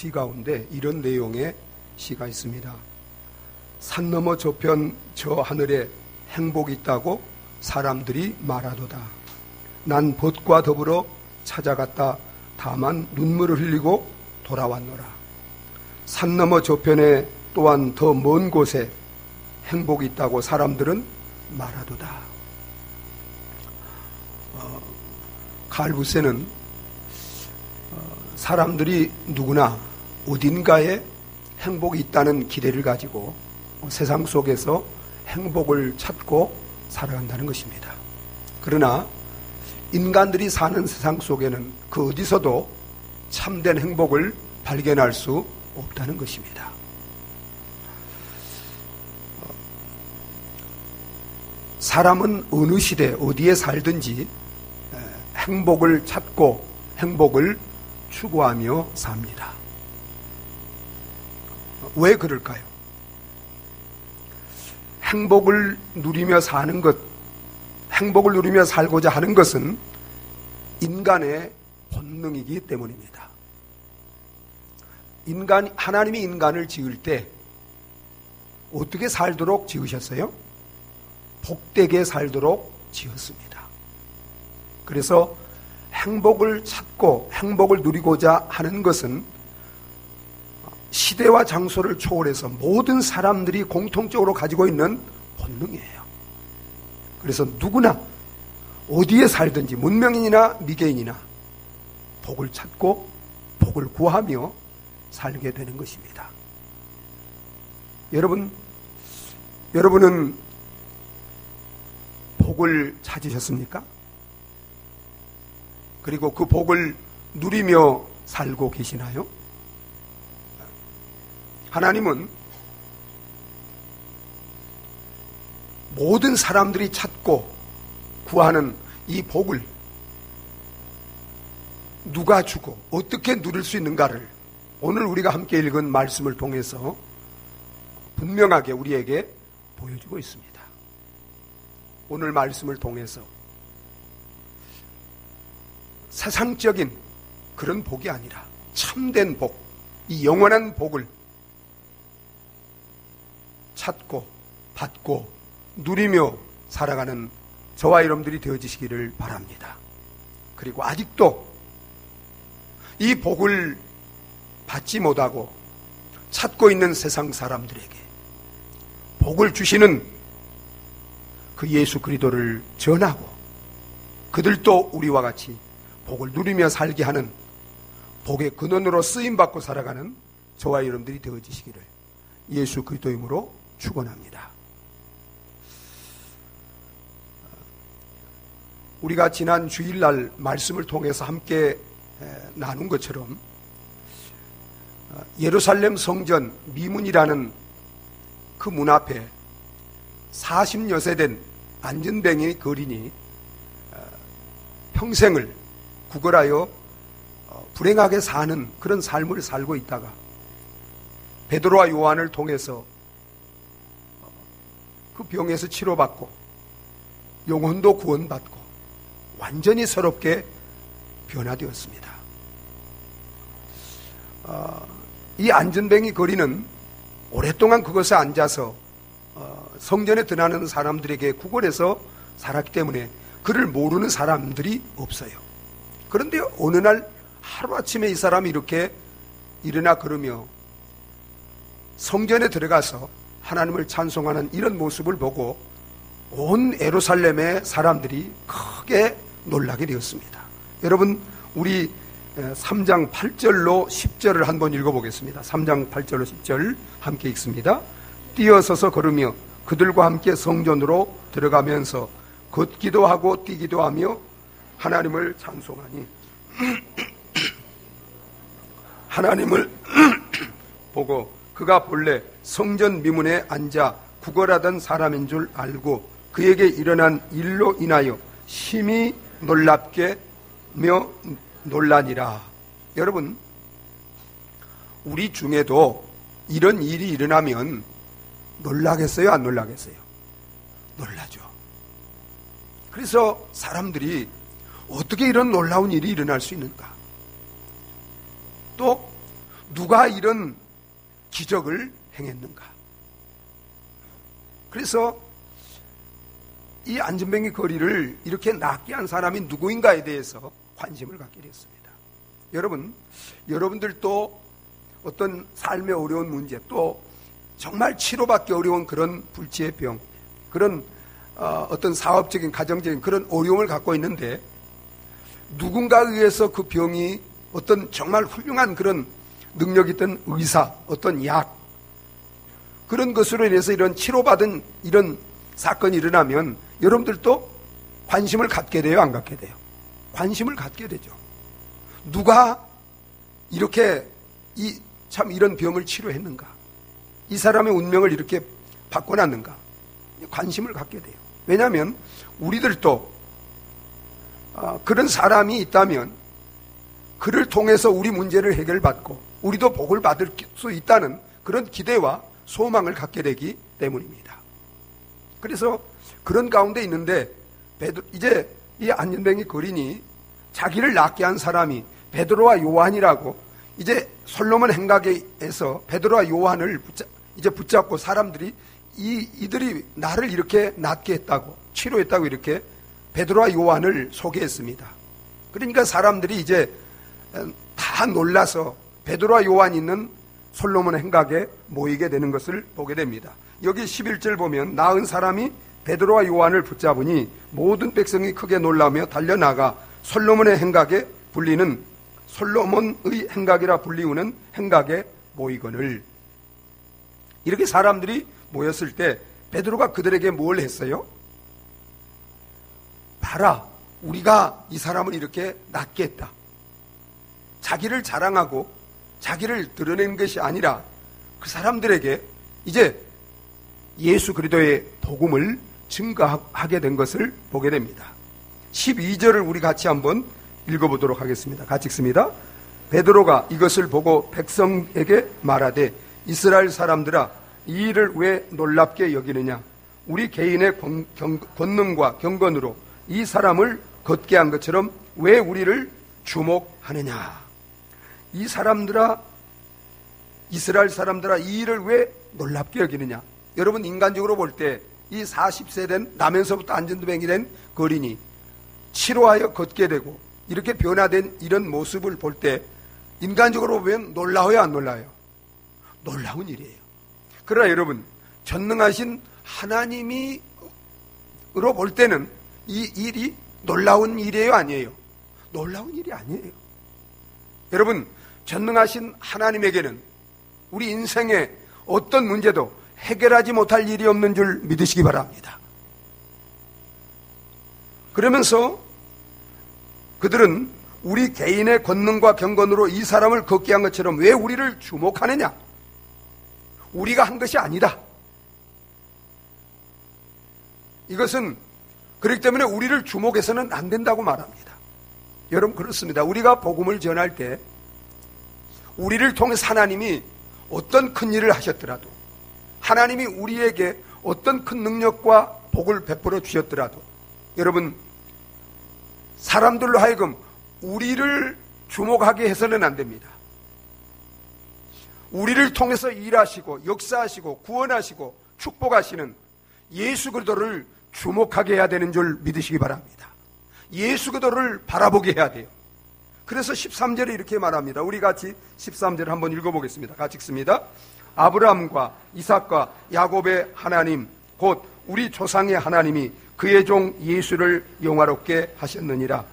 시 가운데 이런 내용의 시가 있습니다. 산 너머 저편 저 하늘에 행복이 있다고 사람들이 말하도다. 난 벗과 더불어 찾아갔다. 다만 눈물을 흘리고 돌아왔노라. 산 너머 저편에 또한 더 먼 곳에 행복이 있다고 사람들은 말하도다. 칼 부세는 사람들이 누구나 어딘가에 행복이 있다는 기대를 가지고 세상 속에서 행복을 찾고 살아간다는 것입니다. 그러나 인간들이 사는 세상 속에는 그 어디서도 참된 행복을 발견할 수 없다는 것입니다. 사람은 어느 시대 어디에 살든지 행복을 찾고 행복을 추구하며 삽니다. 왜 그럴까요? 행복을 누리며 사는 것, 행복을 누리며 살고자 하는 것은 인간의 본능이기 때문입니다. 하나님이 인간을 지을 때 어떻게 살도록 지으셨어요? 복되게 살도록 지었습니다. 그래서 행복을 찾고 행복을 누리고자 하는 것은 시대와 장소를 초월해서 모든 사람들이 공통적으로 가지고 있는 본능이에요. 그래서 누구나 어디에 살든지 문명인이나 미개인이나 복을 찾고 복을 구하며 살게 되는 것입니다. 여러분은 복을 찾으셨습니까? 그리고 그 복을 누리며 살고 계시나요? 하나님은 모든 사람들이 찾고 구하는 이 복을 누가 주고 어떻게 누릴 수 있는가를 오늘 우리가 함께 읽은 말씀을 통해서 분명하게 우리에게 보여주고 있습니다. 오늘 말씀을 통해서 세상적인 그런 복이 아니라 참된 복, 이 영원한 복을 찾고 받고 누리며 살아가는 저와 여러분들이 되어지시기를 바랍니다. 그리고 아직도 이 복을 받지 못하고 찾고 있는 세상 사람들에게 복을 주시는 그 예수 그리스도를 전하고 그들도 우리와 같이 복을 누리며 살게 하는 복의 근원으로 쓰임받고 살아가는 저와 여러분들이 되어지시기를 예수 그리스도의 이름으로 축원합니다. 우리가 지난 주일날 말씀을 통해서 함께 나눈 것처럼 예루살렘 성전 미문이라는 그 문 앞에 40여세 된 안전뱅이 거린이 평생을 구걸하여 불행하게 사는 그런 삶을 살고 있다가 베드로와 요한을 통해서 그 병에서 치료받고 영혼도 구원받고 완전히 새롭게 변화되었습니다. 이 안전뱅이 거리는 오랫동안 그것에 앉아서 성전에 드나드는 사람들에게 구걸해서 살았기 때문에 그를 모르는 사람들이 없어요. 그런데 어느 날 하루아침에 이 사람이 이렇게 일어나 걸으며 성전에 들어가서 하나님을 찬송하는 이런 모습을 보고 온 예루살렘의 사람들이 크게 놀라게 되었습니다. 여러분, 우리 3장 8절로 10절을 한번 읽어보겠습니다. 3장 8절로 10절 함께 읽습니다. 뛰어서서 걸으며 그들과 함께 성전으로 들어가면서 걷기도 하고 뛰기도 하며 하나님을 찬송하니 하나님을 보고 그가 본래 성전 미문에 앉아 구걸하던 사람인 줄 알고 그에게 일어난 일로 인하여 심히 놀랍게 놀라니라. 여러분, 우리 중에도 이런 일이 일어나면 놀라겠어요? 안 놀라겠어요? 놀라죠. 그래서 사람들이 어떻게 이런 놀라운 일이 일어날 수 있는가? 또 누가 이런 기적을 행했는가? 그래서 이 안전뱅이 거리를 이렇게 낫게 한 사람이 누구인가에 대해서 관심을 갖게 됐습니다. 여러분, 여러분들도 어떤 삶의 어려운 문제, 또 정말 치료받기 어려운 그런 불치의 병, 그런 어떤 사업적인, 가정적인 그런 어려움을 갖고 있는데, 누군가에 의해서 그 병이 어떤 정말 훌륭한 그런 능력 있던 의사, 어떤 약, 그런 것으로 인해서 이런 치료받은 이런 사건이 일어나면 여러분들도 관심을 갖게 돼요, 안 갖게 돼요? 관심을 갖게 되죠. 누가 이렇게 참 이런 병을 치료했는가? 이 사람의 운명을 이렇게 바꿔놨는가? 관심을 갖게 돼요. 왜냐하면 우리들도 그런 사람이 있다면 그를 통해서 우리 문제를 해결받고 우리도 복을 받을 수 있다는 그런 기대와 소망을 갖게 되기 때문입니다. 그래서 그런 가운데 있는데 이제 이 안전뱅이 거린이 자기를 낫게 한 사람이 베드로와 요한이라고, 이제 솔로몬 행각에서 베드로와 요한을 붙잡고 사람들이 이들이 나를 이렇게 낫게 했다고, 치료했다고 이렇게 베드로와 요한을 소개했습니다. 그러니까 사람들이 이제 다 놀라서 베드로와 요한 있는 솔로몬 행각에 모이게 되는 것을 보게 됩니다. 여기 11절 보면 나은 사람이 베드로와 요한을 붙잡으니 모든 백성이 크게 놀라며 달려나가 솔로몬의 행각에 불리는, 솔로몬의 행각이라 불리우는 행각에 모이거늘. 이렇게 사람들이 모였을 때 베드로가 그들에게 뭘 했어요? 봐라, 우리가 이 사람을 이렇게 낫게 했다. 자기를 자랑하고 자기를 드러낸 것이 아니라 그 사람들에게 이제 예수 그리스도의 복음을 증거하게 된 것을 보게 됩니다. 12절을 우리 같이 한번 읽어보도록 하겠습니다. 같이 읽습니다. 베드로가 이것을 보고 백성에게 말하되 이스라엘 사람들아, 이 일을 왜 놀랍게 여기느냐? 우리 개인의 권능과 경건으로 이 사람을 걷게 한 것처럼 왜 우리를 주목하느냐? 이 사람들아, 이스라엘 사람들아, 이 일을 왜 놀랍게 여기느냐? 여러분, 인간적으로 볼 때 이 40세 된, 나면서부터 안전뱅이 된 거린이 치료하여 걷게 되고 이렇게 변화된 이런 모습을 볼 때 인간적으로 보면 놀라워요, 안 놀라워요? 놀라운 일이에요. 그러나 여러분, 전능하신 하나님으로 볼 때는 이 일이 놀라운 일이에요, 아니에요? 놀라운 일이 아니에요. 여러분, 전능하신 하나님에게는 우리 인생에 어떤 문제도 해결하지 못할 일이 없는 줄 믿으시기 바랍니다. 그러면서 그들은 우리 개인의 권능과 경건으로 이 사람을 걷게 한 것처럼 왜 우리를 주목하느냐? 우리가 한 것이 아니다. 이것은 그렇기 때문에 우리를 주목해서는 안 된다고 말합니다. 여러분, 그렇습니다. 우리가 복음을 전할 때 우리를 통해서 하나님이 어떤 큰 일을 하셨더라도, 하나님이 우리에게 어떤 큰 능력과 복을 베풀어 주셨더라도, 여러분, 사람들로 하여금 우리를 주목하게 해서는 안 됩니다. 우리를 통해서 일하시고 역사하시고 구원하시고 축복하시는 예수 그리스도를 주목하게 해야 되는 줄 믿으시기 바랍니다. 예수 그리스도를 바라보게 해야 돼요. 그래서 13절에 이렇게 말합니다. 우리 같이 13절 한번 읽어보겠습니다. 같이 읽습니다. 아브라함과 이삭과 야곱의 하나님 곧 우리 조상의 하나님이 그의 종 예수를 영화롭게 하셨느니라.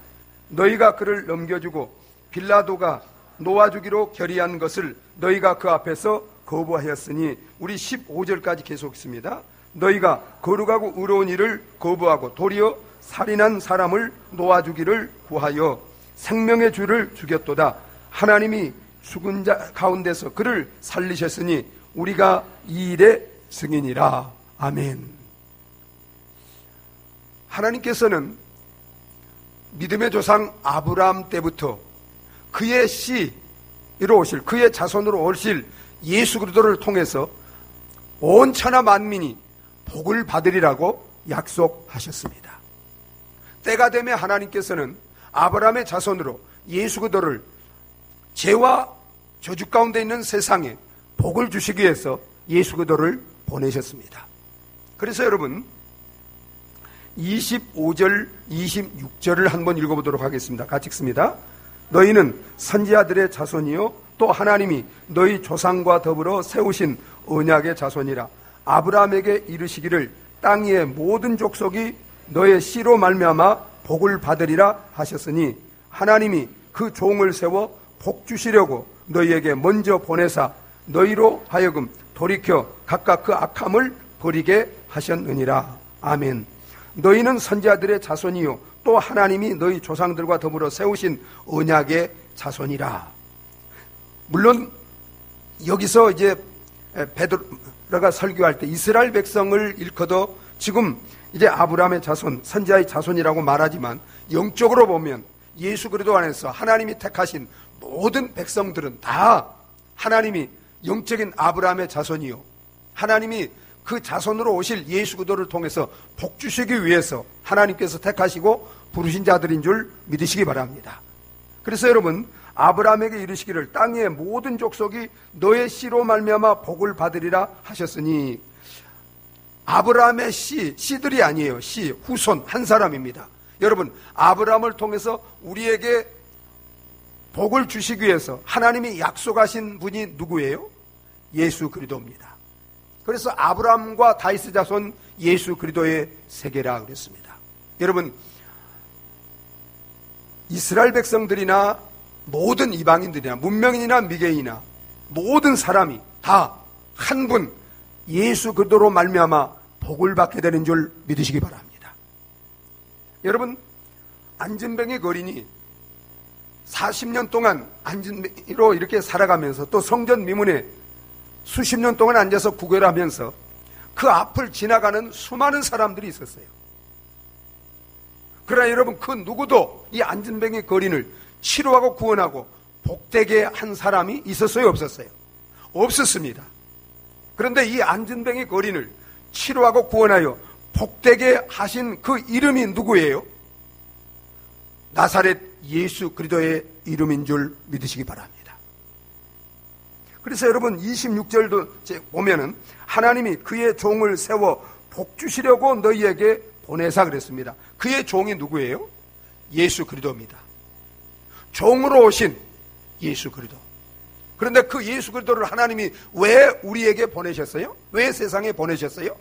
너희가 그를 넘겨주고 빌라도가 놓아주기로 결의한 것을 너희가 그 앞에서 거부하였으니, 우리 15절까지 계속 있습니다. 너희가 거룩하고 의로운 일을 거부하고 도리어 살인한 사람을 놓아주기를 구하여 생명의 주를 죽였도다. 하나님이 죽은 자 가운데서 그를 살리셨으니 우리가 이 일의 증인이라. 아멘. 하나님께서는 믿음의 조상 아브라함 때부터 그의 씨로 오실, 그의 자손으로 오실 예수 그리스도를 통해서 온 천하 만민이 복을 받으리라고 약속하셨습니다. 때가 되면 하나님께서는 아브라함의 자손으로 예수 그리스도를 죄와 저주 가운데 있는 세상에 복을 주시기 위해서 예수 그리스도를 보내셨습니다. 그래서 여러분 25절 26절을 한번 읽어보도록 하겠습니다. 같이 읽습니다. 너희는 선지자들의 자손이요 또 하나님이 너희 조상과 더불어 세우신 언약의 자손이라. 아브라함에게 이르시기를 땅 위의 모든 족속이 너의 씨로 말미암아 복을 받으리라 하셨으니 하나님이 그 종을 세워 복 주시려고 너희에게 먼저 보내사 너희로 하여금 돌이켜 각각 그 악함을 버리게 하셨느니라. 아멘. 너희는 선지자들의 자손이요 또 하나님이 너희 조상들과 더불어 세우신 언약의 자손이라. 물론 여기서 이제 베드로가 설교할 때 이스라엘 백성을 일컫어 지금 이제 아브라함의 자손, 선지자의 자손이라고 말하지만 영적으로 보면 예수 그리스도 안에서 하나님이 택하신 모든 백성들은 다 하나님이 영적인 아브라함의 자손이요 하나님이 그 자손으로 오실 예수 그리스도를 통해서 복 주시기 위해서 하나님께서 택하시고 부르신 자들인 줄 믿으시기 바랍니다. 그래서 여러분 아브라함에게 이르시기를 땅 위의 모든 족속이 너의 씨로 말미암아 복을 받으리라 하셨으니 아브라함의 씨들이 아니에요. 후손 한 사람입니다. 여러분 아브라함을 통해서 우리에게 복을 주시기 위해서 하나님이 약속하신 분이 누구예요? 예수 그리스도입니다. 그래서 아브라함과 다윗의 자손 예수 그리스도의 세계라 그랬습니다. 여러분 이스라엘 백성들이나 모든 이방인들이나 문명인이나 미개인이나 모든 사람이 다 한 분 예수 그리스도로 말미암아 복을 받게 되는 줄 믿으시기 바랍니다. 여러분 안진뱅이 거린이 40년 동안 안진뱅이로 이렇게 살아가면서 또 성전 미문에 수십 년 동안 앉아서 구걸하면서 그 앞을 지나가는 수많은 사람들이 있었어요. 그러나 여러분 그 누구도 이 안진뱅이 거린을 치료하고 구원하고 복되게 한 사람이 있었어요? 없었어요? 없었습니다. 그런데 이 안진뱅이 거린을 치료하고 구원하여 복되게 하신 그 이름이 누구예요? 나사렛 예수 그리스도의 이름인 줄 믿으시기 바랍니다. 그래서 여러분 26절도 보면은 하나님이 그의 종을 세워 복 주시려고 너희에게 보내사 그랬습니다. 그의 종이 누구예요? 예수 그리스도입니다. 종으로 오신 예수 그리스도. 그런데 그 예수 그리스도를 하나님이 왜 우리에게 보내셨어요? 왜 세상에 보내셨어요?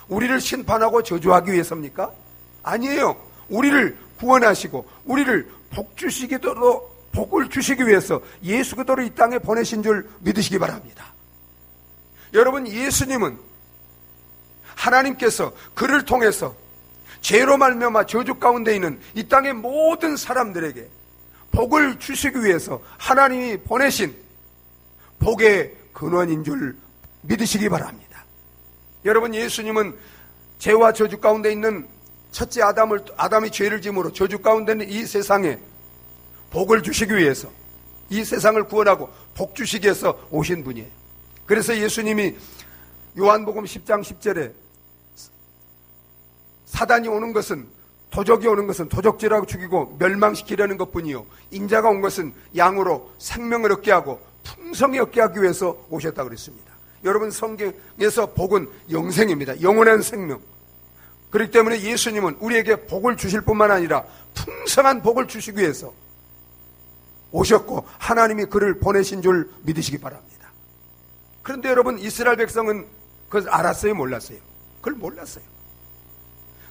우리를 심판하고 저주하기 위해서입니까? 아니에요. 우리를 구원하시고 우리를 복을 주시기 위해서 예수 그리스도를 이 땅에 보내신 줄 믿으시기 바랍니다. 여러분 예수님은 하나님께서 그를 통해서 죄로 말미암아 저주 가운데 있는 이 땅의 모든 사람들에게 복을 주시기 위해서 하나님이 보내신 복의 근원인 줄 믿으시기 바랍니다. 여러분 예수님은 죄와 저주 가운데 있는 첫째 아담이 죄를 지음으로 저주 가운데 있는 이 세상에 복을 주시기 위해서 이 세상을 구원하고 복 주시기 위해서 오신 분이에요. 그래서 예수님이 요한복음 10장 10절에 사단이 오는 것은 도적이 오는 것은 도적질하고 죽이고 멸망시키려는 것뿐이요 인자가 온 것은 양으로 생명을 얻게 하고 풍성히 얻게 하기 위해서 오셨다고 그랬습니다. 여러분 성경에서 복은 영생입니다. 영원한 생명. 그렇기 때문에 예수님은 우리에게 복을 주실 뿐만 아니라 풍성한 복을 주시기 위해서 오셨고 하나님이 그를 보내신 줄 믿으시기 바랍니다. 그런데 여러분 이스라엘 백성은 그걸 알았어요? 몰랐어요? 그걸 몰랐어요.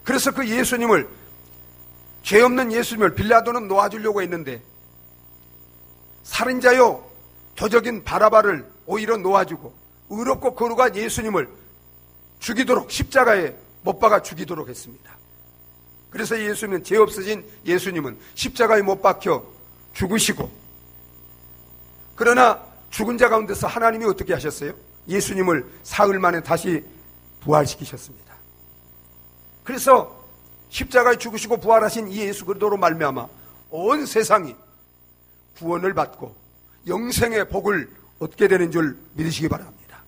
그래서 그 예수님을 죄 없는 예수님을 빌라도는 놓아주려고 했는데 살인자요 도적인 바라바를 오히려 놓아주고 의롭고 거룩한 예수님을 죽이도록 십자가에 못 박아 죽이도록 했습니다. 그래서 예수님은 죄 없으신 예수님은 십자가에 못 박혀 죽으시고 그러나 죽은 자 가운데서 하나님이 어떻게 하셨어요? 예수님을 사흘 만에 다시 부활시키셨습니다. 그래서 십자가에 죽으시고 부활하신 이 예수 그리스도로 말미암아 온 세상이 구원을 받고 영생의 복을 얻게 되는 줄 믿으시기 바랍니다.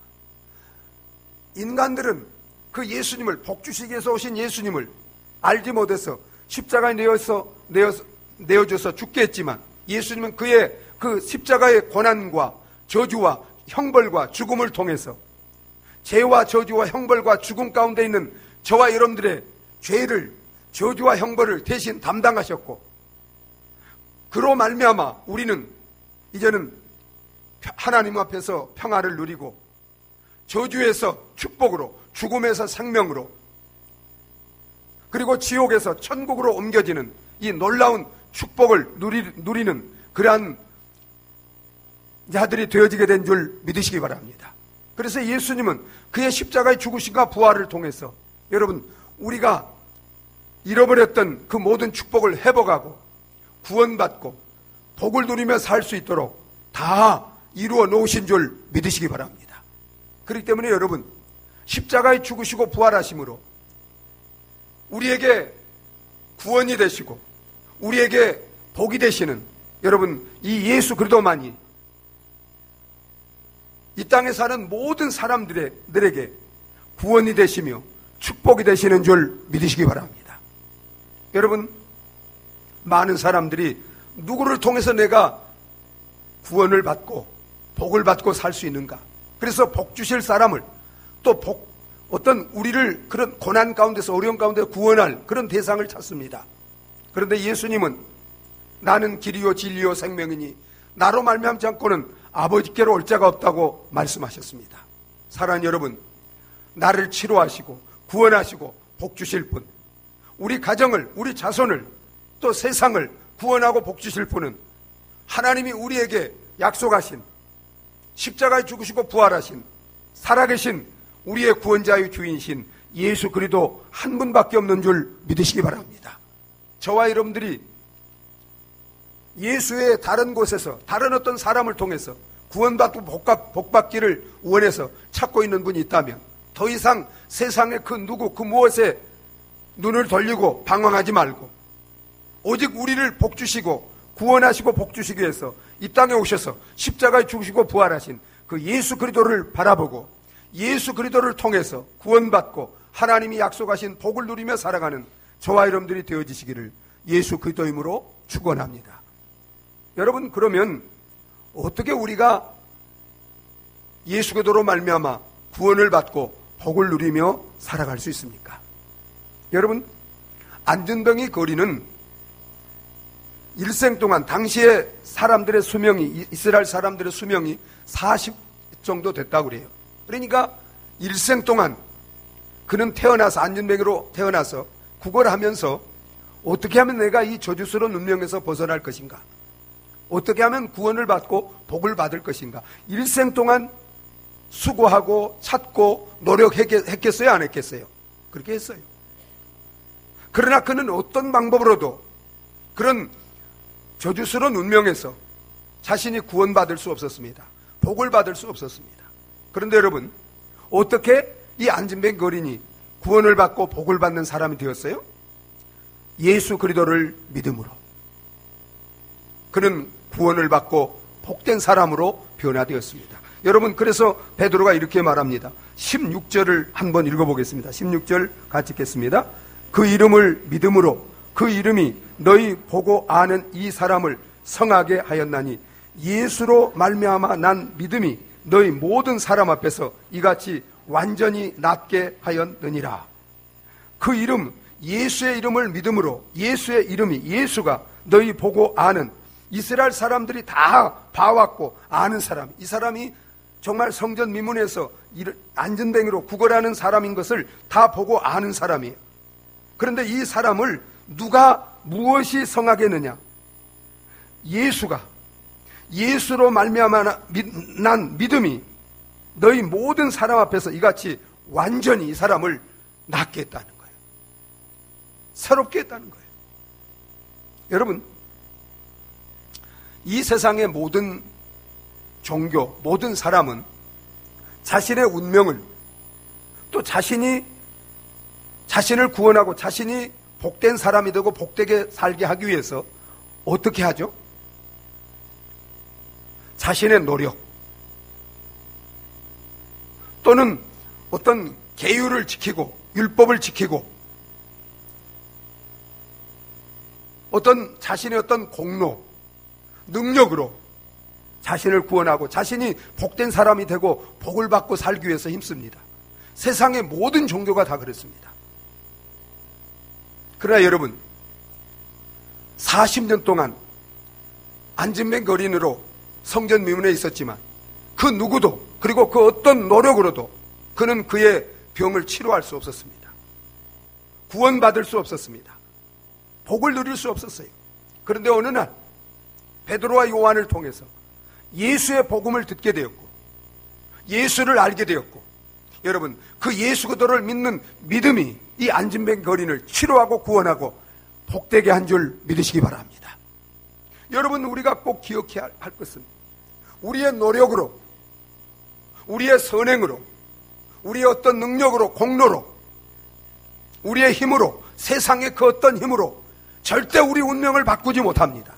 인간들은 그 예수님을 복 주시기 위해서 오신 예수님을 알지 못해서 십자가에 내어줘서 죽게 했지만 예수님은 그의 그 십자가의 고난과 저주와 형벌과 죽음을 통해서 죄와 저주와 형벌과 죽음 가운데 있는 저와 여러분들의 죄를, 저주와 형벌을 대신 담당하셨고, 그로 말미암아 우리는 이제는 하나님 앞에서 평화를 누리고 저주에서 축복으로, 죽음에서 생명으로, 그리고 지옥에서 천국으로 옮겨지는 이 놀라운 축복을 누리는 그러한 자들이 되어지게 된 줄 믿으시기 바랍니다. 그래서 예수님은 그의 십자가의 죽으심과 부활을 통해서 여러분, 우리가 잃어버렸던 그 모든 축복을 회복하고 구원받고 복을 누리며 살 수 있도록 다 이루어 놓으신 줄 믿으시기 바랍니다. 그렇기 때문에 여러분, 십자가에 죽으시고 부활하심으로 우리에게 구원이 되시고 우리에게 복이 되시는 여러분, 이 예수 그리스도만이 이 땅에 사는 모든 사람들에게 구원이 되시며 축복이 되시는 줄 믿으시기 바랍니다. 여러분, 많은 사람들이 누구를 통해서 내가 구원을 받고 복을 받고 살 수 있는가? 그래서 복 주실 사람을, 또 어떤 우리를 그런 고난 가운데서, 어려움 가운데 구원할 그런 대상을 찾습니다. 그런데 예수님은 나는 길이요 진리요 생명이니 나로 말미암지 않고는 아버지께로 올 자가 없다고 말씀하셨습니다. 사랑하는 여러분, 나를 치료하시고 구원하시고 복 주실 분, 우리 가정을, 우리 자손을, 또 세상을 구원하고 복 주실 분은 하나님이 우리에게 약속하신, 십자가에 죽으시고 부활하신, 살아계신 우리의 구원자의 주인이신 예수 그리스도 한 분밖에 없는 줄 믿으시기 바랍니다. 저와 여러분들이 예수의 다른 곳에서, 다른 어떤 사람을 통해서 구원받고 복받기를 원해서 찾고 있는 분이 있다면 더 이상 세상의 그 누구, 그 무엇에 눈을 돌리고 방황하지 말고 오직 우리를 복주시고 구원하시고 복주시기 위해서 이 땅에 오셔서 십자가에 죽으시고 부활하신 그 예수 그리스도를 바라보고 예수 그리스도를 통해서 구원받고 하나님이 약속하신 복을 누리며 살아가는 저와 여러분들이 되어지시기를 예수 그리스도 이름으로 축원합니다. 여러분, 그러면 어떻게 우리가 예수 그리스도로 말미암아 구원을 받고 복을 누리며 살아갈 수 있습니까? 여러분, 안전병이 거리는 일생 동안 당시의 사람들의 수명이, 이스라엘 사람들의 수명이 40 정도 됐다고 그래요. 그러니까 일생 동안 그는 태어나서, 안전병으로 태어나서 구걸하면서 어떻게 하면 내가 이 저주스러운 운명에서 벗어날 것인가? 어떻게 하면 구원을 받고 복을 받을 것인가? 일생 동안 수고하고 찾고 노력했겠어요? 안 했겠어요? 그렇게 했어요. 그러나 그는 어떤 방법으로도 그런 저주스러운 운명에서 자신이 구원받을 수 없었습니다. 복을 받을 수 없었습니다. 그런데 여러분, 어떻게 이 안진뱅 거린이 구원을 받고 복을 받는 사람이 되었어요? 예수 그리스도를 믿음으로. 그는 구원을 받고 복된 사람으로 변화되었습니다. 여러분, 그래서 베드로가 이렇게 말합니다. 16절을 한번 읽어보겠습니다. 16절 같이 읽겠습니다. 그 이름을 믿음으로 그 이름이 너희 보고 아는 이 사람을 성하게 하였나니 예수로 말미암아 난 믿음이 너희 모든 사람 앞에서 이같이 완전히 낫게 하였느니라. 그 이름, 예수의 이름을 믿음으로, 예수의 이름이, 예수가 너희 보고 아는, 이스라엘 사람들이 다 봐왔고 아는 사람, 이 사람이 정말 성전 미문에서 안전뱅이로 구걸하는 사람인 것을 다 보고 아는 사람이에요. 그런데 이 사람을 누가 무엇이 성하게 했느냐? 예수가, 예수로 말미암아 난 믿음이 너희 모든 사람 앞에서 이같이 완전히 이 사람을 낫게 했다는 거예요. 새롭게 했다는 거예요. 여러분, 이 세상의 모든 종교, 모든 사람은 자신의 운명을, 또 자신을 구원하고 자신이 복된 사람이 되고 복되게 살게 하기 위해서 어떻게 하죠? 자신의 노력 또는 어떤 계율을 지키고 율법을 지키고 어떤 자신의 어떤 공로, 능력으로 자신을 구원하고 자신이 복된 사람이 되고 복을 받고 살기 위해서 힘씁니다. 세상의 모든 종교가 다 그렇습니다. 그러나 여러분, 40년 동안 안진뱅 거린으로 성전 미문에 있었지만 그 누구도, 그리고 그 어떤 노력으로도 그는 그의 병을 치료할 수 없었습니다. 구원받을 수 없었습니다. 복을 누릴 수 없었어요. 그런데 어느 날 베드로와 요한을 통해서 예수의 복음을 듣게 되었고 예수를 알게 되었고, 여러분, 그 예수 그리스도를 믿는 믿음이 이 안진뱅 거린을 치료하고 구원하고 복되게 한 줄 믿으시기 바랍니다. 여러분, 우리가 꼭 기억해야 할 것은 우리의 노력으로, 우리의 선행으로, 우리의 어떤 능력으로, 공로로, 우리의 힘으로, 세상의 그 어떤 힘으로 절대 우리 운명을 바꾸지 못합니다.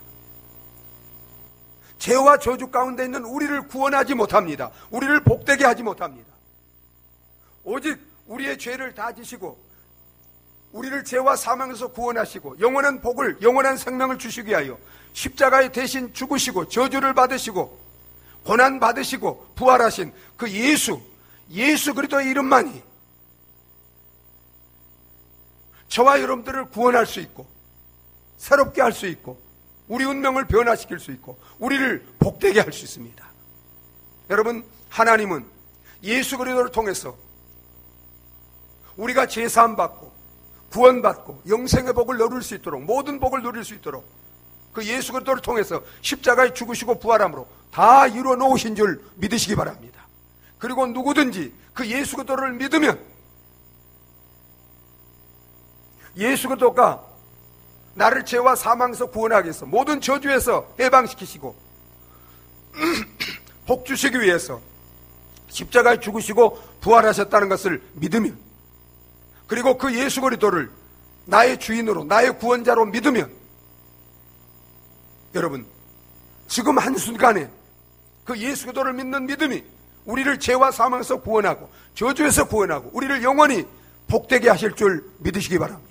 죄와 저주 가운데 있는 우리를 구원하지 못합니다. 우리를 복되게 하지 못합니다. 오직 우리의 죄를 다 지시고 우리를 죄와 사망에서 구원하시고 영원한 복을, 영원한 생명을 주시기 위하여 십자가에 대신 죽으시고 저주를 받으시고 고난 받으시고 부활하신 그 예수 그리스도의 이름만이 저와 여러분들을 구원할 수 있고 새롭게 할 수 있고 우리 운명을 변화시킬 수 있고 우리를 복되게 할 수 있습니다. 여러분, 하나님은 예수 그리스도를 통해서 우리가 제사함 받고 구원받고 영생의 복을 누릴 수 있도록, 모든 복을 누릴 수 있도록 그 예수 그리스도를 통해서 십자가에 죽으시고 부활함으로 다 이루어 놓으신 줄 믿으시기 바랍니다. 그리고 누구든지 그 예수 그리스도를 믿으면 예수 그리스도가 나를 죄와 사망에서 구원하기 위해서, 모든 저주에서 해방시키시고 복 주시기 위해서 십자가에 죽으시고 부활하셨다는 것을 믿으면, 그리고 그 예수 그리스도를 나의 주인으로, 나의 구원자로 믿으면, 여러분, 지금 한순간에 그 예수 그리스도를 믿는 믿음이 우리를 죄와 사망에서 구원하고 저주에서 구원하고 우리를 영원히 복되게 하실 줄 믿으시기 바랍니다.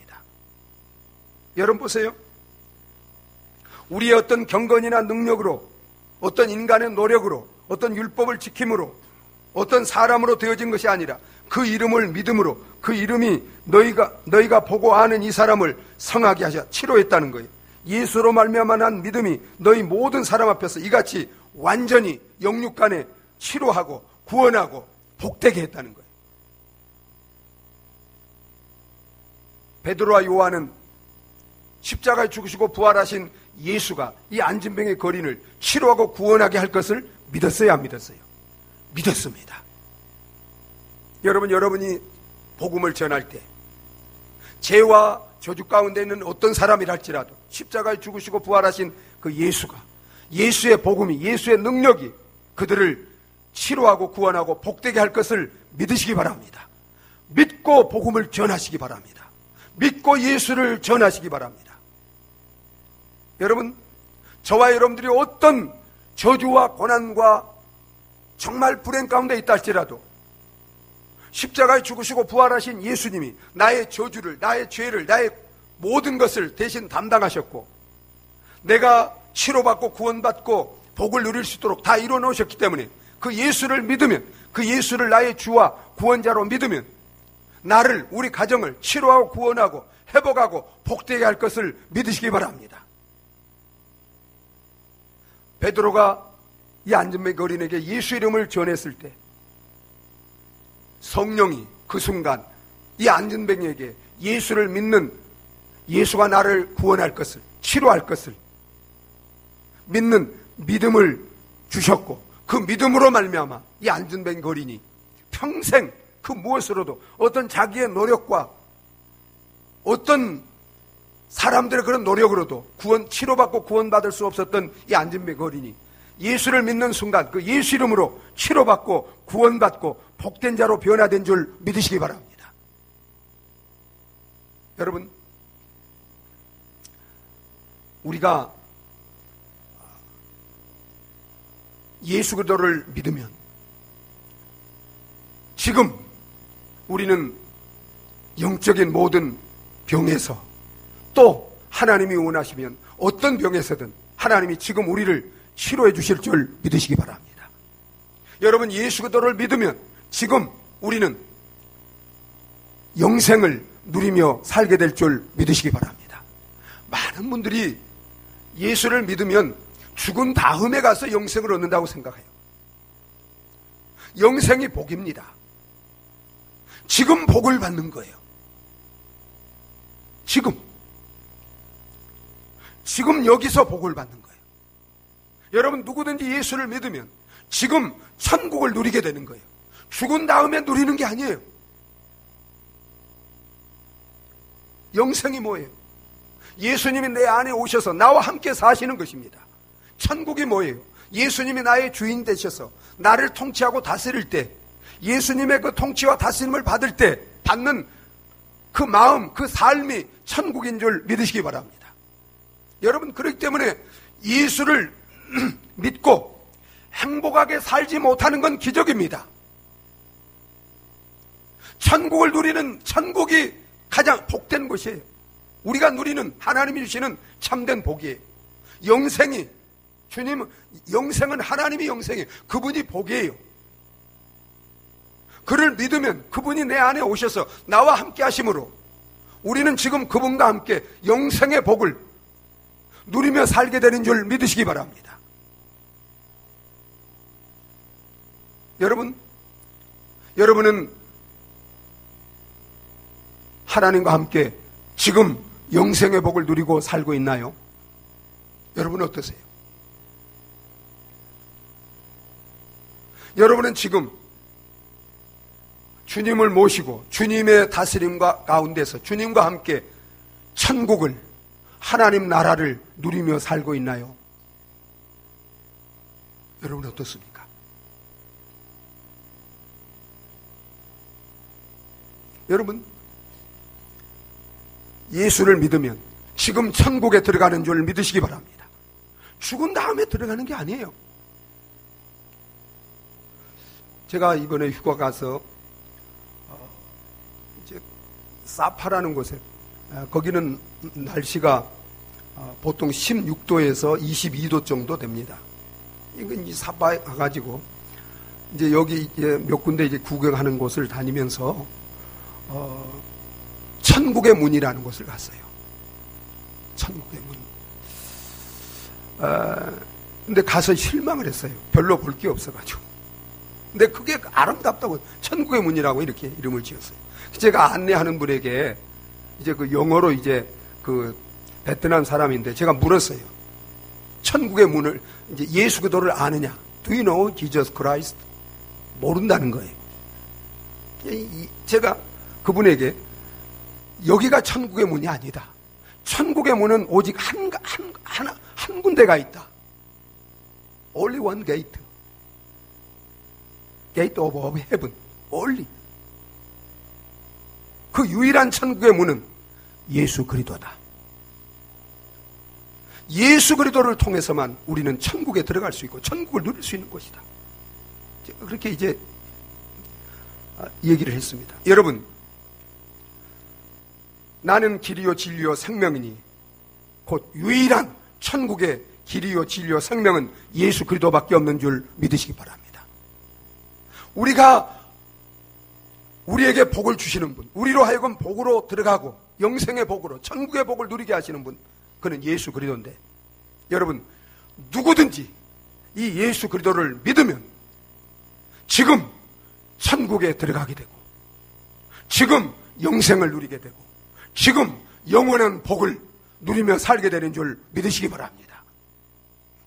여러분 보세요. 우리의 어떤 경건이나 능력으로, 어떤 인간의 노력으로, 어떤 율법을 지킴으로, 어떤 사람으로 되어진 것이 아니라 그 이름을 믿음으로, 그 이름이 너희가 보고 아는 이 사람을 성하게 하셔 치료했다는 거예요. 예수로 말미암아 난 믿음이 너희 모든 사람 앞에서 이같이 완전히 영육간에 치료하고 구원하고 복되게 했다는 거예요. 베드로와 요한은 십자가에 죽으시고 부활하신 예수가 이 안진뱅의 거린을 치료하고 구원하게 할 것을 믿었어요, 안 믿었어요? 믿었습니다. 여러분, 여러분이 복음을 전할 때 죄와 저주 가운데 있는 어떤 사람이랄지라도 십자가에 죽으시고 부활하신 그 예수가, 예수의 복음이, 예수의 능력이 그들을 치료하고 구원하고 복되게 할 것을 믿으시기 바랍니다. 믿고 복음을 전하시기 바랍니다. 믿고 예수를 전하시기 바랍니다. 여러분, 저와 여러분들이 어떤 저주와 고난과 정말 불행 가운데 있다 할지라도 십자가에 죽으시고 부활하신 예수님이 나의 저주를, 나의 죄를, 나의 모든 것을 대신 담당하셨고 내가 치료받고 구원받고 복을 누릴 수 있도록 다 이루어 놓으셨기 때문에 그 예수를 믿으면, 그 예수를 나의 주와 구원자로 믿으면 나를, 우리 가정을 치료하고 구원하고 회복하고 복되게 할 것을 믿으시기 바랍니다. 베드로가 이 안진뱅 거린에게 예수 이름을 전했을 때 성령이 그 순간 이 안진뱅에게 예수를 믿는, 예수가 나를 구원할 것을, 치료할 것을 믿는 믿음을 주셨고 그 믿음으로 말미암아 이 안진뱅 거린이 평생 그 무엇으로도, 어떤 자기의 노력과 어떤 사람들의 그런 노력으로도 치료받고 구원받을 수 없었던 이 안진뱅 거린이 예수를 믿는 순간 그 예수 이름으로 치료받고 구원받고 복된 자로 변화된 줄 믿으시기 바랍니다. 여러분, 우리가 예수 그리스도를 믿으면 지금 우리는 영적인 모든 병에서, 또 하나님이 원하시면 어떤 병에서든 하나님이 지금 우리를 치료해 주실 줄 믿으시기 바랍니다. 여러분, 예수 그리스도를 믿으면 지금 우리는 영생을 누리며 살게 될 줄 믿으시기 바랍니다. 많은 분들이 예수를 믿으면 죽은 다음에 가서 영생을 얻는다고 생각해요. 영생이 복입니다. 지금 복을 받는 거예요. 지금 여기서 복을 받는 거예요. 여러분, 누구든지 예수를 믿으면 지금 천국을 누리게 되는 거예요. 죽은 다음에 누리는 게 아니에요. 영생이 뭐예요? 예수님이 내 안에 오셔서 나와 함께 사시는 것입니다. 천국이 뭐예요? 예수님이 나의 주인 되셔서 나를 통치하고 다스릴 때, 예수님의 그 통치와 다스림을 받을 때 받는 그 마음, 그 삶이 천국인 줄 믿으시기 바랍니다. 여러분, 그렇기 때문에 예수를 믿고 행복하게 살지 못하는 건 기적입니다. 천국을 누리는, 천국이 가장 복된 것이에요. 우리가 누리는, 하나님이 주시는 참된 복이에요. 영생이, 주님, 영생은 하나님이 영생이에요. 그분이 복이에요. 그를 믿으면 그분이 내 안에 오셔서 나와 함께 하심으로 우리는 지금 그분과 함께 영생의 복을 누리며 살게 되는 줄 믿으시기 바랍니다. 여러분은 하나님과 함께 지금 영생의 복을 누리고 살고 있나요? 여러분 어떠세요? 여러분은 지금 주님을 모시고 주님의 다스림과 가운데서 주님과 함께 천국을, 하나님 나라를 누리며 살고 있나요? 여러분 어떻습니까? 여러분, 예수를 믿으면 지금 천국에 들어가는 줄 믿으시기 바랍니다. 죽은 다음에 들어가는 게 아니에요. 제가 이번에 휴가 가서 이제 사파라는 곳에, 거기는 날씨가 보통 16도에서 22도 정도 됩니다. 이건 이제 사파에 가가지고 이제 여기 이제 몇 군데 이제 구경하는 곳을 다니면서 천국의 문이라는 곳을 갔어요. 천국의 문. 근데 가서 실망을 했어요. 별로 볼 게 없어가지고. 근데 그게 아름답다고 천국의 문이라고 이렇게 이름을 지었어요. 제가 안내하는 분에게 이제 그 영어로 이제 그 베트남 사람인데 제가 물었어요. 천국의 문을, 이제 예수 그리스도를 아느냐? Do you know Jesus Christ? 모른다는 거예요. 제가 그분에게 여기가 천국의 문이 아니다. 천국의 문은 오직 한 군데가 있다. Only one gate. Gate of heaven. Only. 그 유일한 천국의 문은 예수 그리스도다. 예수 그리스도를 통해서만 우리는 천국에 들어갈 수 있고 천국을 누릴 수 있는 것이다. 그렇게 이제 얘기를 했습니다. 여러분, 나는 길이요 진리요 생명이니 곧 유일한 천국의 길이요 진리요 생명은 예수 그리스도밖에 없는 줄 믿으시기 바랍니다. 우리에게 복을 주시는 분, 우리로 하여금 복으로 들어가고 영생의 복으로 천국의 복을 누리게 하시는 분, 그는 예수 그리스도인데, 여러분 누구든지 이 예수 그리스도를 믿으면 지금 천국에 들어가게 되고 지금 영생을 누리게 되고 지금 영원한 복을 누리며 살게 되는 줄 믿으시기 바랍니다.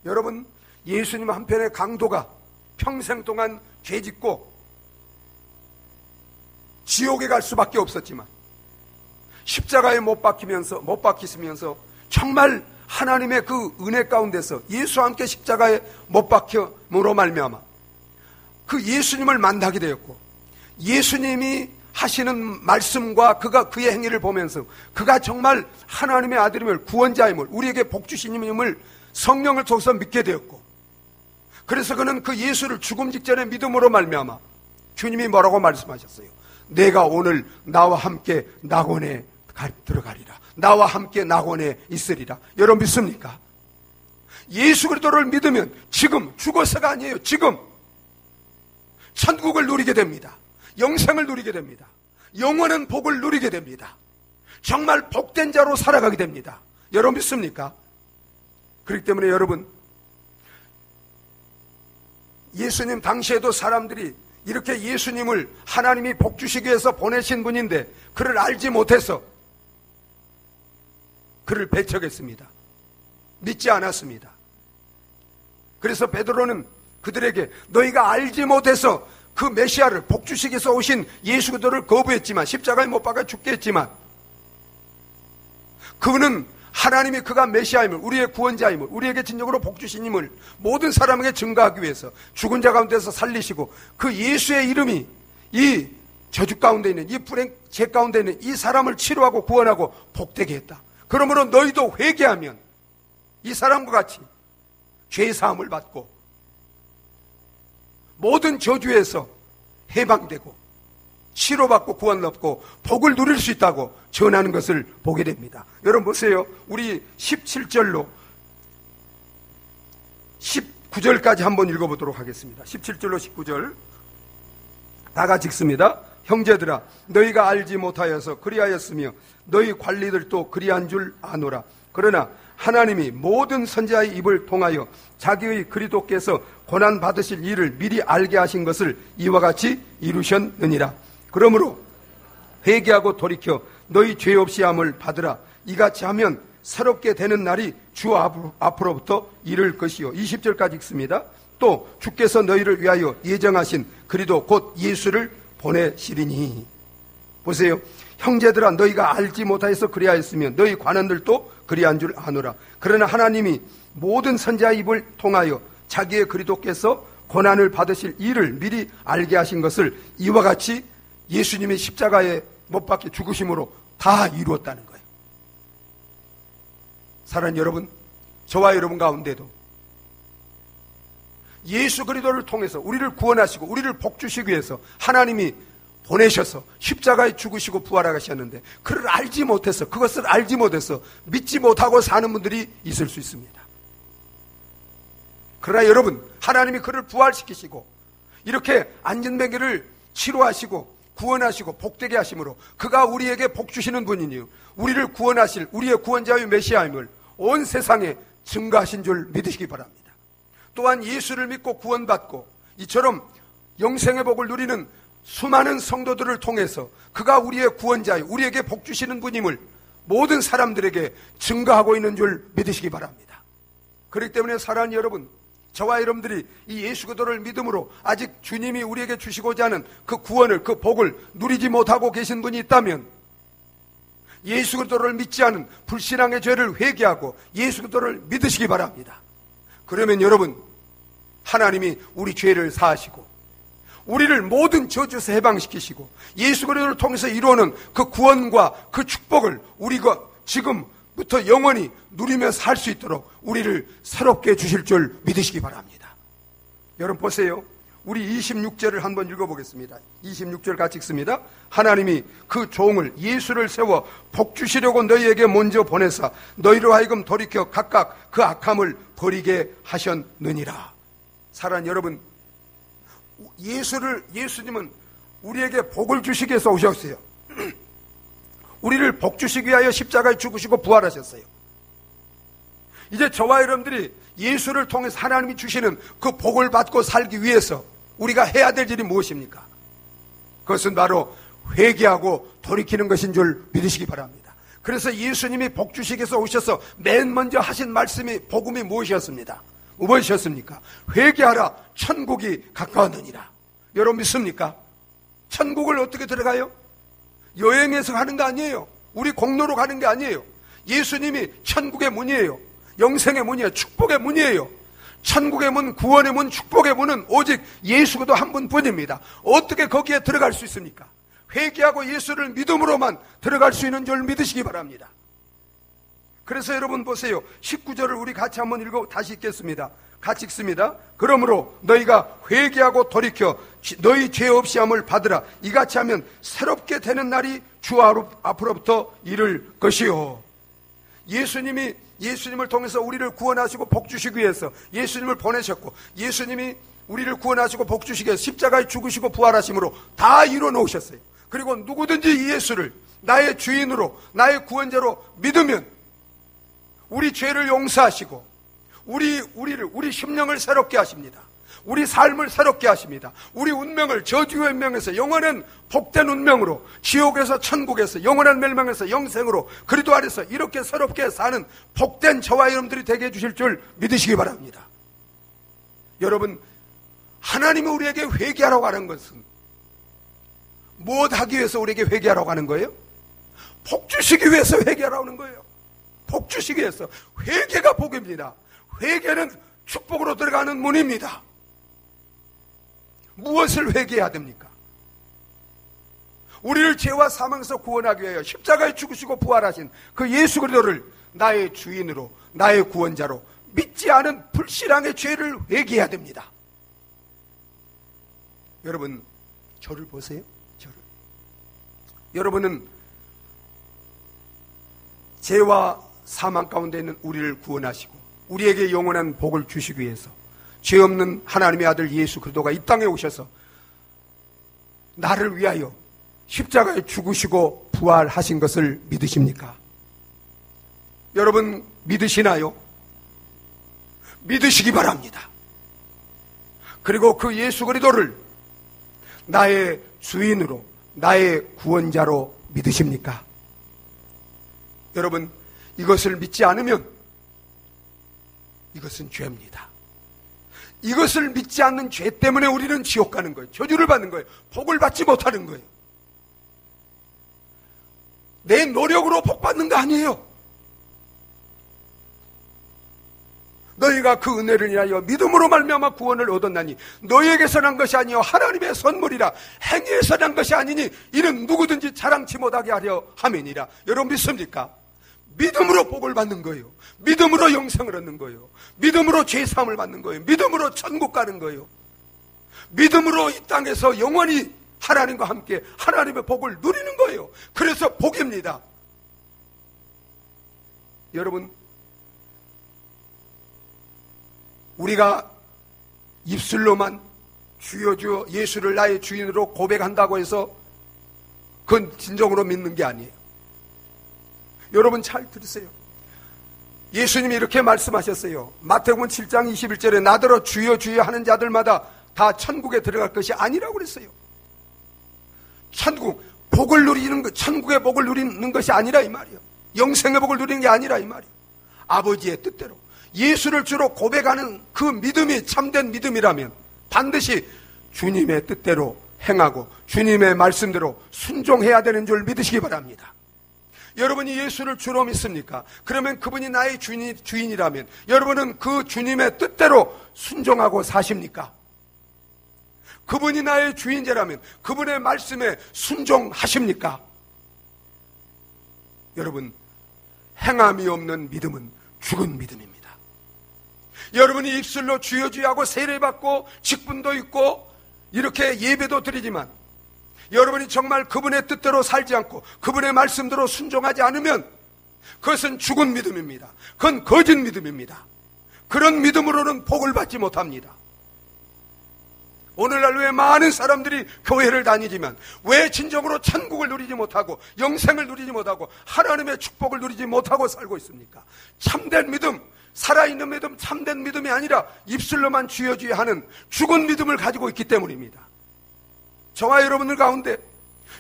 여러분, 예수님 한편의 강도가 평생 동안 죄짓고 지옥에 갈 수밖에 없었지만 십자가에 못 박히시면서 정말 하나님의 그 은혜 가운데서 예수와 함께 십자가에 못 박힘으로 말미암아 그 예수님을 만나게 되었고, 예수님이 하시는 말씀과 그의 행위를 보면서 그가 정말 하나님의 아들임을, 구원자임을, 우리에게 복 주시님을 성령을 통해서 믿게 되었고, 그래서 그는 그 예수를 죽음 직전에 믿음으로 말미암아 주님이 뭐라고 말씀하셨어요? 내가 오늘 나와 함께 낙원에 들어가리라. 나와 함께 낙원에 있으리라. 여러분 믿습니까? 예수 그리스도를 믿으면 지금 죽어서가 아니에요. 지금 천국을 누리게 됩니다. 영생을 누리게 됩니다. 영원한 복을 누리게 됩니다. 정말 복된 자로 살아가게 됩니다. 여러분 믿습니까? 그렇기 때문에 여러분, 예수님 당시에도 사람들이 이렇게 예수님을 하나님이 복 주시기 위해서 보내신 분인데 그를 알지 못해서 그를 배척했습니다. 믿지 않았습니다. 그래서 베드로는 그들에게 너희가 알지 못해서 그 메시아를 복 주시기 위해서 오신 예수 그리스도를 거부했지만, 십자가에 못 박아 죽게 했지만, 그는 하나님이 그가 메시아임을, 우리의 구원자임을, 우리에게 진정으로 복 주시님을 모든 사람에게 증거하기 위해서 죽은 자 가운데서 살리시고 그 예수의 이름이 이 저주 가운데 있는, 이 불행 죄 가운데 있는 이 사람을 치료하고 구원하고 복되게 했다. 그러므로 너희도 회개하면 이 사람과 같이 죄 사함을 받고 모든 저주에서 해방되고 치료받고 구원 얻고 복을 누릴 수 있다고 전하는 것을 보게 됩니다. 여러분 보세요. 우리 17절로 19절까지 한번 읽어보도록 하겠습니다. 17절로 19절 다 같이 읽습니다. 형제들아, 너희가 알지 못하여서 그리하였으며 너희 관리들도 그리한 줄 아노라. 그러나 하나님이 모든 선지자의 입을 통하여 자기의 그리스도께서 고난 받으실 일을 미리 알게 하신 것을 이와 같이 이루셨느니라. 그러므로 회개하고 돌이켜 너희 죄 없이 함을 받으라. 이같이 하면 새롭게 되는 날이 주 앞으로부터 이를 것이요. 20절까지 읽습니다. 또 주께서 너희를 위하여 예정하신 그리스도 곧 예수를 보내시리니. 보세요. 형제들아, 너희가 알지 못하여서 그리하였으면 너희 관원들도 그리한 줄 아노라. 그러나 하나님이 모든 선지자의 입을 통하여 자기의 그리스도께서 고난을 받으실 일을 미리 알게 하신 것을 이와 같이 예수님의 십자가에 못 박혀 죽으심으로 다 이루었다는 거예요. 사랑하는 여러분, 저와 여러분 가운데도 예수 그리스도를 통해서 우리를 구원하시고 우리를 복주시기 위해서 하나님이 보내셔서 십자가에 죽으시고 부활하셨는데 그를 알지 못해서, 그것을 알지 못해서 믿지 못하고 사는 분들이 있을 수 있습니다. 그러나 여러분, 하나님이 그를 부활시키시고 이렇게 안전병기를 치료하시고 구원하시고 복되게 하심으로 그가 우리에게 복 주시는 분이니요, 우리를 구원하실 우리의 구원자의 메시아임을 온 세상에 증거하신 줄 믿으시기 바랍니다. 또한 예수를 믿고 구원받고 이처럼 영생의 복을 누리는 수많은 성도들을 통해서 그가 우리의 구원자요, 우리에게 복 주시는 분임을 모든 사람들에게 증거하고 있는 줄 믿으시기 바랍니다. 그렇기 때문에 사랑하는 여러분, 저와 여러분들이 이 예수 그리스도를 믿음으로 아직 주님이 우리에게 주시고자 하는 그 구원을, 그 복을 누리지 못하고 계신 분이 있다면 예수 그리스도를 믿지 않은 불신앙의 죄를 회개하고 예수 그리스도를 믿으시기 바랍니다. 그러면 여러분, 하나님이 우리 죄를 사하시고 우리를 모든 저주에서 해방시키시고 예수 그리스도를 통해서 이루어오는 그 구원과 그 축복을 우리가 지금부터 영원히 누리며 살 수 있도록 우리를 새롭게 주실 줄 믿으시기 바랍니다. 여러분 보세요. 우리 26절을 한번 읽어보겠습니다. 26절 같이 읽습니다. 하나님이 그 종을 예수를 세워 복 주시려고 너희에게 먼저 보내사 너희로 하여금 돌이켜 각각 그 악함을 버리게 하셨느니라. 사랑하는 여러분, 예수님은 우리에게 복을 주시기 위해서 오셨어요. 우리를 복 주시기 위하여 십자가에 죽으시고 부활하셨어요. 이제 저와 여러분들이 예수를 통해서 하나님이 주시는 그 복을 받고 살기 위해서 우리가 해야 될 일이 무엇입니까? 그것은 바로 회개하고 돌이키는 것인 줄 믿으시기 바랍니다. 그래서 예수님이 복 주시기 위해서 오셔서 맨 먼저 하신 말씀이, 복음이 무엇이었습니까? 회개하라, 천국이 가까웠느니라. 여러분 믿습니까? 천국을 어떻게 들어가요? 여행해서 가는 거 아니에요. 우리 공로로 가는 게 아니에요. 예수님이 천국의 문이에요. 영생의 문이에요. 축복의 문이에요. 천국의 문, 구원의 문, 축복의 문은 오직 예수 그리스도 한 분뿐입니다. 어떻게 거기에 들어갈 수 있습니까? 회개하고 예수를 믿음으로만 들어갈 수 있는 줄 믿으시기 바랍니다. 그래서 여러분 보세요. 19절을 우리 같이 한번 다시 읽겠습니다. 같이 읽습니다. 그러므로 너희가 회개하고 돌이켜 너희 죄 없이 함을 받으라. 이같이 하면 새롭게 되는 날이 주 앞으로부터 이를 것이요. 예수님이 예수님을 통해서 우리를 구원하시고 복주시기 위해서 예수님을 보내셨고, 예수님이 우리를 구원하시고 복주시기 위해서 십자가에 죽으시고 부활하심으로 다 이루어 놓으셨어요. 그리고 누구든지 이 예수를 나의 주인으로, 나의 구원자로 믿으면 우리 죄를 용서하시고 우리 심령을 새롭게 하십니다. 우리 삶을 새롭게 하십니다. 우리 운명을 저주의 운명에서 영원한 복된 운명으로, 지옥에서 천국에서 영원한 멸망에서 영생으로 그리스도 안에서 이렇게 새롭게 사는 복된 저와 여러분들이 되게 해주실 줄 믿으시기 바랍니다. 여러분, 하나님이 우리에게 회개하라고 하는 것은 무엇하기 위해서 우리에게 회개하라고 하는 거예요? 복 주시기 위해서 회개하라고 하는 거예요. 복 주시기 위해서. 회개가 복입니다. 회개는 축복으로 들어가는 문입니다. 무엇을 회개해야 됩니까? 우리를 죄와 사망에서 구원하기 위하여 십자가에 죽으시고 부활하신 그 예수 그리스도를 나의 주인으로, 나의 구원자로 믿지 않은 불신앙의 죄를 회개해야 됩니다. 여러분, 저를 보세요. 저를. 여러분은 죄와 사망 가운데 있는 우리를 구원하시고 우리에게 영원한 복을 주시기 위해서 죄 없는 하나님의 아들 예수 그리스도가 이 땅에 오셔서 나를 위하여 십자가에 죽으시고 부활하신 것을 믿으십니까? 여러분, 믿으시나요? 믿으시기 바랍니다. 그리고 그 예수 그리스도를 나의 주인으로, 나의 구원자로 믿으십니까? 여러분, 이것을 믿지 않으면 이것은 죄입니다. 이것을 믿지 않는 죄 때문에 우리는 지옥 가는 거예요. 저주를 받는 거예요. 복을 받지 못하는 거예요. 내 노력으로 복 받는 거 아니에요. 너희가 그 은혜를 인하여 믿음으로 말미암아 구원을 얻었나니 너희에게서 난 것이 아니요 하나님의 선물이라. 행위에서 난 것이 아니니 이는 누구든지 자랑치 못하게 하려 함이니라. 여러분 믿습니까? 믿음으로 복을 받는 거예요. 믿음으로 영생을 얻는 거예요. 믿음으로 죄사함을 받는 거예요. 믿음으로 천국 가는 거예요. 믿음으로 이 땅에서 영원히 하나님과 함께 하나님의 복을 누리는 거예요. 그래서 복입니다. 여러분, 우리가 입술로만 주여 주여 예수를 나의 주인으로 고백한다고 해서 그건 진정으로 믿는 게 아니에요. 여러분 잘 들으세요. 예수님이 이렇게 말씀하셨어요. 마태복음 7장 21절에 나더러 주여 주여 하는 자들마다 다 천국에 들어갈 것이 아니라고 그랬어요. 천국, 복을 누리는 것, 천국의 복을 누리는 것이 아니라 이 말이에요. 영생의 복을 누리는 게 아니라 이 말이에요. 아버지의 뜻대로 예수를 주로 고백하는 그 믿음이 참된 믿음이라면 반드시 주님의 뜻대로 행하고 주님의 말씀대로 순종해야 되는 줄 믿으시기 바랍니다. 여러분이 예수를 주로 믿습니까? 그러면 그분이 나의 주인이라면 여러분은 그 주님의 뜻대로 순종하고 사십니까? 그분이 나의 주인이라면 그분의 말씀에 순종하십니까? 여러분, 행함이 없는 믿음은 죽은 믿음입니다. 여러분이 입술로 주여 주여 하고 세례받고 직분도 있고 이렇게 예배도 드리지만 여러분이 정말 그분의 뜻대로 살지 않고 그분의 말씀대로 순종하지 않으면 그것은 죽은 믿음입니다. 그건 거짓 믿음입니다. 그런 믿음으로는 복을 받지 못합니다. 오늘날 왜 많은 사람들이 교회를 다니지만 왜 진정으로 천국을 누리지 못하고 영생을 누리지 못하고 하나님의 축복을 누리지 못하고 살고 있습니까? 참된 믿음, 살아있는 믿음, 참된 믿음이 아니라 입술로만 주여 주여 하는 죽은 믿음을 가지고 있기 때문입니다. 저와 여러분들 가운데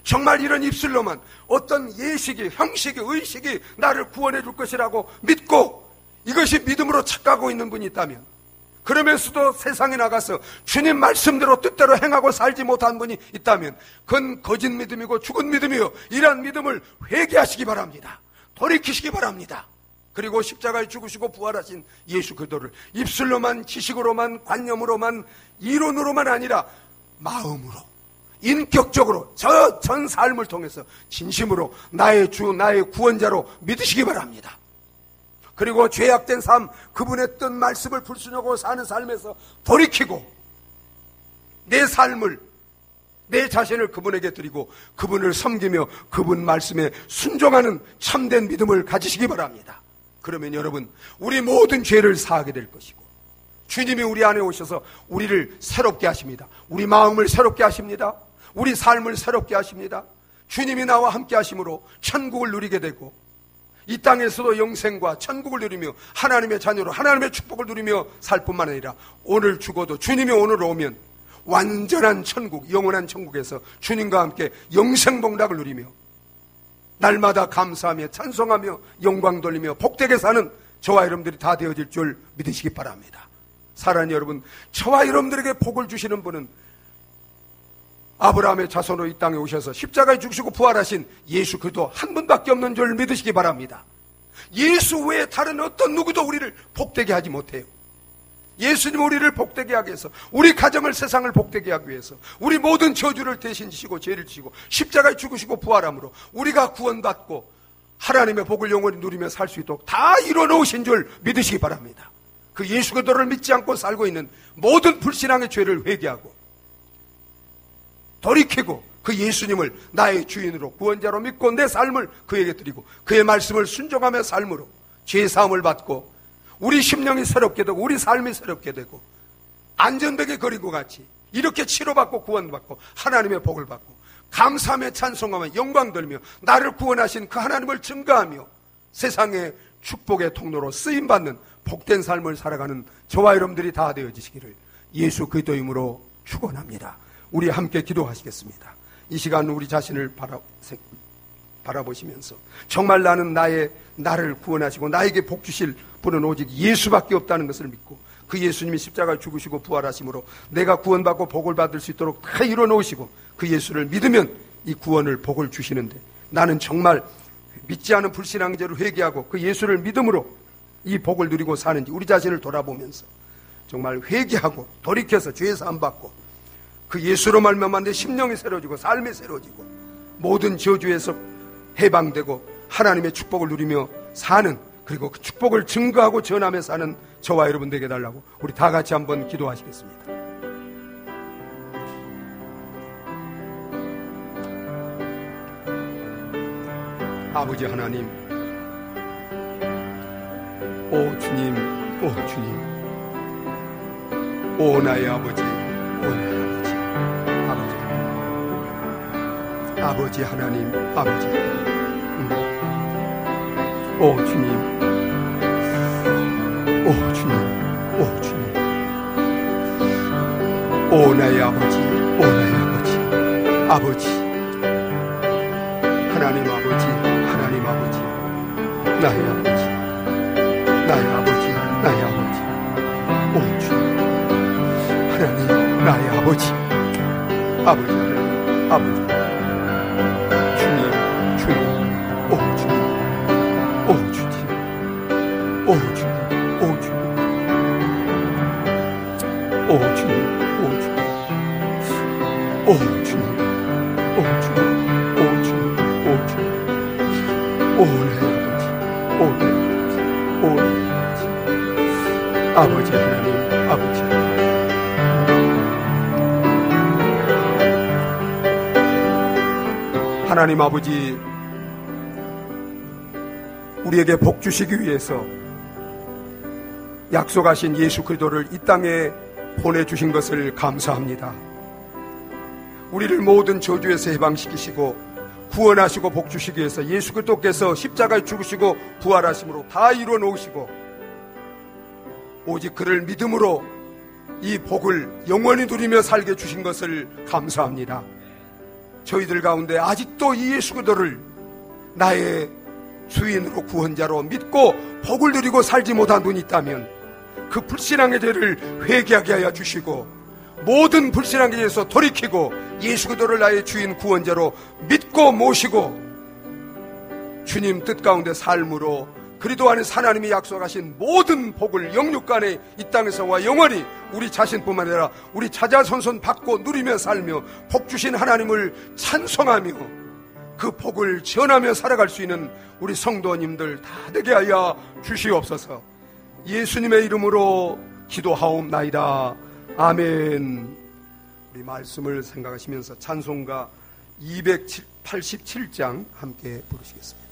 정말 이런 입술로만 어떤 예식이, 형식이, 의식이 나를 구원해 줄 것이라고 믿고 이것이 믿음으로 착각하고 있는 분이 있다면, 그러면서도 세상에 나가서 주님 말씀대로 뜻대로 행하고 살지 못한 분이 있다면 그건 거짓 믿음이고 죽은 믿음이요, 이러한 믿음을 회개하시기 바랍니다. 돌이키시기 바랍니다. 그리고 십자가에 죽으시고 부활하신 예수 그리스도를 입술로만, 지식으로만, 관념으로만, 이론으로만 아니라 마음으로, 인격적으로 전 삶을 통해서 진심으로 나의 주, 나의 구원자로 믿으시기 바랍니다. 그리고 죄악된 삶, 그분의 뜻 말씀을 불순종하고 사는 삶에서 돌이키고 내 삶을, 내 자신을 그분에게 드리고 그분을 섬기며 그분 말씀에 순종하는 참된 믿음을 가지시기 바랍니다. 그러면 여러분, 우리 모든 죄를 사하게 될 것이고, 주님이 우리 안에 오셔서 우리를 새롭게 하십니다. 우리 마음을 새롭게 하십니다. 우리 삶을 새롭게 하십니다. 주님이 나와 함께 하심으로 천국을 누리게 되고, 이 땅에서도 영생과 천국을 누리며 하나님의 자녀로 하나님의 축복을 누리며 살 뿐만 아니라 오늘 죽어도 주님이 오늘 오면 완전한 천국, 영원한 천국에서 주님과 함께 영생복락을 누리며 날마다 감사하며 찬송하며 영광 돌리며 복되게 사는 저와 여러분들이 다 되어질 줄 믿으시기 바랍니다. 사랑하는 여러분, 저와 여러분들에게 복을 주시는 분은 아브라함의 자손으로 이 땅에 오셔서 십자가에 죽으시고 부활하신 예수 그리스도 한 분밖에 없는 줄 믿으시기 바랍니다. 예수 외에 다른 어떤 누구도 우리를 복되게 하지 못해요. 예수님 우리를 복되게 하기 위해서, 우리 가정을, 세상을 복되게 하기 위해서 우리 모든 저주를 대신 지시고 죄를 지시고 십자가에 죽으시고 부활함으로 우리가 구원받고 하나님의 복을 영원히 누리며 살 수 있도록 다 이뤄놓으신 줄 믿으시기 바랍니다. 그 예수 그리스도를 믿지 않고 살고 있는 모든 불신앙의 죄를 회개하고 돌이키고 그 예수님을 나의 주인으로 구원자로 믿고 내 삶을 그에게 드리고 그의 말씀을 순종하며 삶으로 죄사함을 받고 우리 심령이 새롭게 되고 우리 삶이 새롭게 되고 안전벨에 걸린 것 같이 이렇게 치료받고 구원받고 하나님의 복을 받고 감사하며 찬송하며 영광 돌리며 나를 구원하신 그 하나님을 증거하며 세상의 축복의 통로로 쓰임받는 복된 삶을 살아가는 저와 여러분들이 다 되어지시기를 예수 그리스도 이름으로 축원합니다. 우리 함께 기도하시겠습니다. 이 시간 우리 자신을 바라보시면서 정말 나를 구원하시고 나에게 복 주실 분은 오직 예수밖에 없다는 것을 믿고 그 예수님이 십자가에 죽으시고 부활하심으로 내가 구원받고 복을 받을 수 있도록 다 이뤄놓으시고 그 예수를 믿으면 이 구원을 복을 주시는데 나는 정말 믿지 않은 불신앙죄를 회개하고 그 예수를 믿음으로 이 복을 누리고 사는지 우리 자신을 돌아보면서 정말 회개하고 돌이켜서 죄 사함 받고 그 예수로 말미암아 내 심령이 새로워지고 삶이 새로워지고 모든 저주에서 해방되고 하나님의 축복을 누리며 사는, 그리고 그 축복을 증거하고 전하며 사는 저와 여러분들에게 달라고 우리 다 같이 한번 기도하시겠습니다. 아버지 하나님, 오 주님, 오 주님, 오 나의 아버지, 오 나의 아버지 하나님, 아버지 오 주님, 오 주님, 오 주님, 오 나의 아버지, 오 나의 아버지, 아버지 하나님, 아버지 하나님, 아버지 나의 아버지, 나의 아버지, 나의 아버지, 오 주님 하나님, 나의 아버지, 아버지 하나님, 아버지 아버지 하나님, 아버지 하나님, 아버지 우리에게 복 주시기 위해서 약속하신 예수 그리스도를 이 땅에 보내주신 것을 감사합니다. 우리를 모든 저주에서 해방시키시고 구원하시고 복 주시기 위해서 예수 그리스도께서 십자가에 죽으시고 부활하심으로 다 이루어 놓으시고 오직 그를 믿음으로 이 복을 영원히 누리며 살게 주신 것을 감사합니다. 저희들 가운데 아직도 이 예수 그리스도를 나의 주인으로 구원자로 믿고 복을 누리고 살지 못한 분이 있다면 그 불신앙의 죄를 회개하게 하여 주시고 모든 불신앙에 대해서 돌이키고 예수 그리스도를 나의 주인 구원자로 믿고 모시고 주님 뜻 가운데 삶으로 그리스도 안에 하나님이 약속하신 모든 복을 영육간에 이 땅에서와 영원히 우리 자신뿐만 아니라 우리 자자손손 받고 누리며 살며 복 주신 하나님을 찬송하며 그 복을 전하며 살아갈 수 있는 우리 성도님들 다 되게 하여 주시옵소서. 예수님의 이름으로 기도하옵나이다. 아멘. 우리 말씀을 생각하시면서 찬송가 287장 함께 부르시겠습니다.